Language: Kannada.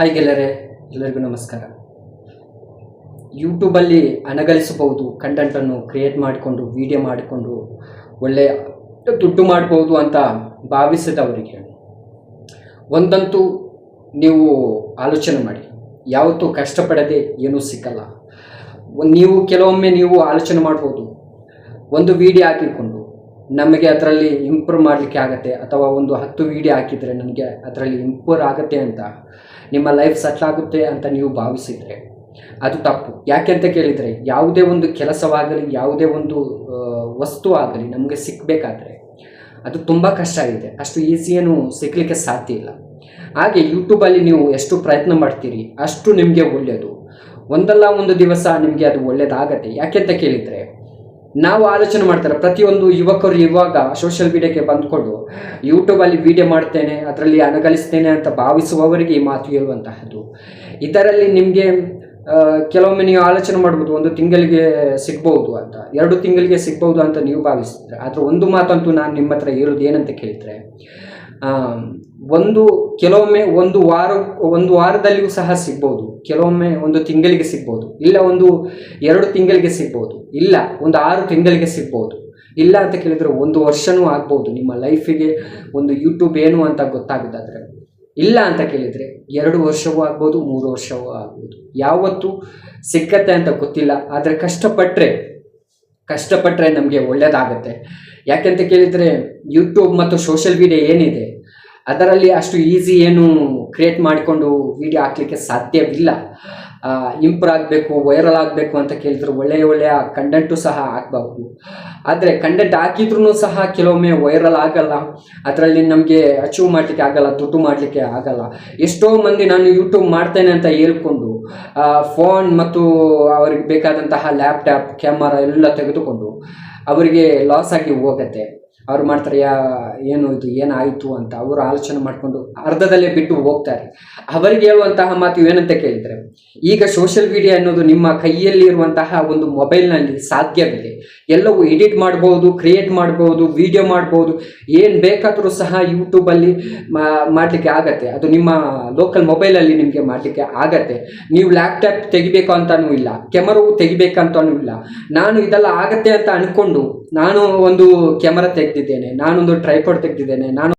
ಹಾಯ್ ಗೆಳೆಯರೆ, ಎಲ್ಲರಿಗೂ ನಮಸ್ಕಾರ. ಯೂಟ್ಯೂಬಲ್ಲಿ ಹಣಗಳಿಸಬಹುದು, ಕಂಟೆಂಟನ್ನು ಕ್ರಿಯೇಟ್ ಮಾಡಿಕೊಂಡು ವಿಡಿಯೋ ಮಾಡಿಕೊಂಡು ಒಳ್ಳೆಯ ದುಡ್ಡು ಮಾಡ್ಬೋದು ಅಂತ ಭಾವಿಸಿದವರಿಗೆ ಒಂದಂತೂ ನೀವು ಆಲೋಚನೆ ಮಾಡಿ. ಯಾವತ್ತೂ ಕಷ್ಟಪಡದೆ ಏನೂ ಸಿಕ್ಕಲ್ಲ. ಕೆಲವೊಮ್ಮೆ ನೀವು ಆಲೋಚನೆ ಮಾಡ್ಬೋದು, ಒಂದು ವಿಡಿಯೋ ಹಾಕಿಕೊಂಡು ನಮಗೆ ಅದರಲ್ಲಿ ಇಂಪ್ರೂವ್ ಮಾಡಲಿಕ್ಕೆ ಆಗುತ್ತೆ, ಅಥವಾ ಒಂದು 10 ವಿಡಿಯೋ ಹಾಕಿದರೆ ನನಗೆ ಅದರಲ್ಲಿ ಇಂಪ್ರೂವ್ ಆಗುತ್ತೆ ಅಂತ, ನಿಮ್ಮ ಲೈಫ್ ಸೆಟ್ಲ್ ಆಗುತ್ತೆ ಅಂತ ನೀವು ಭಾವಿಸಿದರೆ ಅದು ತಪ್ಪು. ಯಾಕೆ ಅಂತ ಕೇಳಿದರೆ, ಯಾವುದೇ ಒಂದು ಕೆಲಸವಾಗಲಿ, ಯಾವುದೇ ಒಂದು ವಸ್ತು ಆಗಲಿ ನಮಗೆ ಸಿಕ್ಕಬೇಕಾದ್ರೆ ಅದು ತುಂಬ ಕಷ್ಟ ಇದೆ. ಅಷ್ಟು ಈಸಿಯೇನು ಸಿಕ್ಕಲಿಕ್ಕೆ ಸಾಧ್ಯ ಇಲ್ಲ. ಹಾಗೆ ಯೂಟ್ಯೂಬಲ್ಲಿ ನೀವು ಎಷ್ಟು ಪ್ರಯತ್ನ ಮಾಡ್ತೀರಿ ಅಷ್ಟು ನಿಮಗೆ ಒಳ್ಳೆಯದು. ಒಂದಲ್ಲ ಒಂದು ದಿವಸ ನಿಮಗೆ ಅದು ಒಳ್ಳೆಯದಾಗತ್ತೆ. ಯಾಕೆ ಅಂತ ಕೇಳಿದರೆ, ನಾವು ಆಲೋಚನೆ ಮಾಡ್ತಾರೆ, ಪ್ರತಿಯೊಂದು ಯುವಕರು ಇವಾಗ ಸೋಷಿಯಲ್ ಮೀಡಿಯಾಕ್ಕೆ ಬಂದ್ಕೊಂಡು ಯೂಟ್ಯೂಬಲ್ಲಿ ವಿಡಿಯೋ ಮಾಡ್ತೇನೆ, ಅದರಲ್ಲಿ ಹಣಗಳಿಸ್ತೇನೆ ಅಂತ ಭಾವಿಸುವವರಿಗೆ ಈ ಮಾತು ಹೇಳುವಂತಹದ್ದು. ಇದರಲ್ಲಿ ನಿಮಗೆ ಕೆಲವೊಮ್ಮೆ ನೀವು ಆಲೋಚನೆ ಮಾಡ್ಬೋದು, 1 ತಿಂಗಳಿಗೆ ಸಿಗ್ಬೋದು ಅಂತ, 2 ತಿಂಗಳಿಗೆ ಸಿಗ್ಬೋದು ಅಂತ ನೀವು ಭಾವಿಸಿದ್ರೆ. ಆದರೆ ಒಂದು ಮಾತಂತೂ ನಾನು ನಿಮ್ಮ ಹತ್ರ ಹೇಳೋದು ಏನಂತ ಕೇಳಿದರೆ, ಕೆಲವೊಮ್ಮೆ ಒಂದು ವಾರದಲ್ಲಿಯೂ ಸಹ ಸಿಗ್ಬೋದು, ಕೆಲವೊಮ್ಮೆ 1 ತಿಂಗಳಿಗೆ ಸಿಗ್ಬೋದು, ಇಲ್ಲ 2 ತಿಂಗಳಿಗೆ ಸಿಗ್ಬೋದು, ಇಲ್ಲ 6 ತಿಂಗಳಿಗೆ ಸಿಗ್ಬೋದು, ಇಲ್ಲ ಅಂತ ಕೇಳಿದರೆ 1 ವರ್ಷವೂ ಆಗ್ಬೋದು. ನಿಮ್ಮ ಲೈಫಿಗೆ ಒಂದು ಯೂಟ್ಯೂಬ್ ಏನು ಅಂತ ಗೊತ್ತಾಗೋದಾದರೆ, ಇಲ್ಲ ಅಂತ ಕೇಳಿದರೆ 2 ವರ್ಷವೂ ಆಗ್ಬೋದು, 3 ವರ್ಷವೂ ಆಗ್ಬೋದು. ಯಾವತ್ತೂ ಸಿಕ್ಕತ್ತೆ ಅಂತ ಗೊತ್ತಿಲ್ಲ. ಆದರೆ ಕಷ್ಟಪಟ್ಟರೆ ನಮಗೆ ಒಳ್ಳೆಯದಾಗತ್ತೆ. ಯಾಕೆಂತ ಕೇಳಿದರೆ, ಯೂಟ್ಯೂಬ್ ಮತ್ತು ಸೋಷಿಯಲ್ ಮೀಡಿಯಾ ಏನಿದೆ ಅದರಲ್ಲಿ ಅಷ್ಟು ಈಸಿ ಏನು ಕ್ರಿಯೇಟ್ ಮಾಡಿಕೊಂಡು ವಿಡಿಯೋ ಹಾಕಲಿಕ್ಕೆ ಸಾಧ್ಯವಿಲ್ಲ. ಇಂಪ್ರೂವ್ ಆಗಬೇಕು, ವೈರಲ್ ಆಗಬೇಕು ಅಂತ ಕೇಳಿದ್ರು ಒಳ್ಳೆಯ ಕಂಟೆಂಟು ಸಹ ಹಾಕಬಹುದು. ಆದರೆ ಕಂಟೆಂಟ್ ಹಾಕಿದ್ರೂ ಸಹ ಕೆಲವೊಮ್ಮೆ ವೈರಲ್ ಆಗಲ್ಲ, ಅದರಲ್ಲಿ ನಮಗೆ ಅಚೀವ್ ಮಾಡಲಿಕ್ಕೆ ಆಗಲ್ಲ, ದುಡ್ಡು ಮಾಡಲಿಕ್ಕೆ ಆಗಲ್ಲ. ಎಷ್ಟೋ ಮಂದಿ ನಾನು ಯೂಟ್ಯೂಬ್ ಮಾಡ್ತೇನೆ ಅಂತ ಹೇಳ್ಕೊಂಡು ಫೋನ್ ಮತ್ತು ಅವರಿಗೆ ಬೇಕಾದಂತಹ ಲ್ಯಾಪ್ಟಾಪ್, ಕ್ಯಾಮರಾ ಎಲ್ಲ ತೆಗೆದುಕೊಂಡು ಅವರಿಗೆ ಲಾಸ್ ಆಗಿ ಹೋಗುತ್ತೆ. ಅವ್ರು ಮಾಡ್ತಾರೆ, ಏನಾಯಿತು ಅಂತ ಅವರು ಆಲೋಚನೆ ಮಾಡಿಕೊಂಡು ಅರ್ಧದಲ್ಲೇ ಬಿಟ್ಟು ಹೋಗ್ತಾರೆ. ಅವರಿಗೆ ಹೇಳುವಂತಹ ಮಾತು ಏನಂತ ಕೇಳಿದರೆ, ಈಗ ಸೋಷಿಯಲ್ ಮೀಡಿಯಾ ಅನ್ನೋದು ನಿಮ್ಮ ಕೈಯಲ್ಲಿ ಇರುವಂತಹ ಒಂದು ಮೊಬೈಲ್ನಲ್ಲಿ ಸಾಧ್ಯವಿದೆ. ಎಲ್ಲವೂ ಎಡಿಟ್ ಮಾಡ್ಬೋದು, ಕ್ರಿಯೇಟ್ ಮಾಡ್ಬೋದು, ವಿಡಿಯೋ ಮಾಡ್ಬೋದು, ಏನು ಬೇಕಾದರೂ ಸಹ ಯೂಟ್ಯೂಬಲ್ಲಿ ಮಾಡಲಿಕ್ಕೆ ಆಗತ್ತೆ. ಅದು ನಿಮ್ಮ ಲೋಕಲ್ ಮೊಬೈಲಲ್ಲಿ ನಿಮಗೆ ಮಾಡಲಿಕ್ಕೆ ಆಗತ್ತೆ. ನೀವು ಲ್ಯಾಪ್ಟಾಪ್ ತೆಗಿಬೇಕು ಅಂತಲೂ ಇಲ್ಲ, ಕ್ಯಾಮರಾವು ತೆಗಿಬೇಕಂತನೂ ಇಲ್ಲ. ನಾನು ಇದೆಲ್ಲ ಆಗತ್ತೆ ಅಂತ ಅಂದ್ಕೊಂಡು ನಾನು ಒಂದು ಕ್ಯಾಮರಾ ತೆಗೆದಿದ್ದೇನೆ, ನಾನೊಂದು ಟ್ರೈಪಾಡ್ ತೆಗೆದಿದ್ದೇನೆ, ನಾನು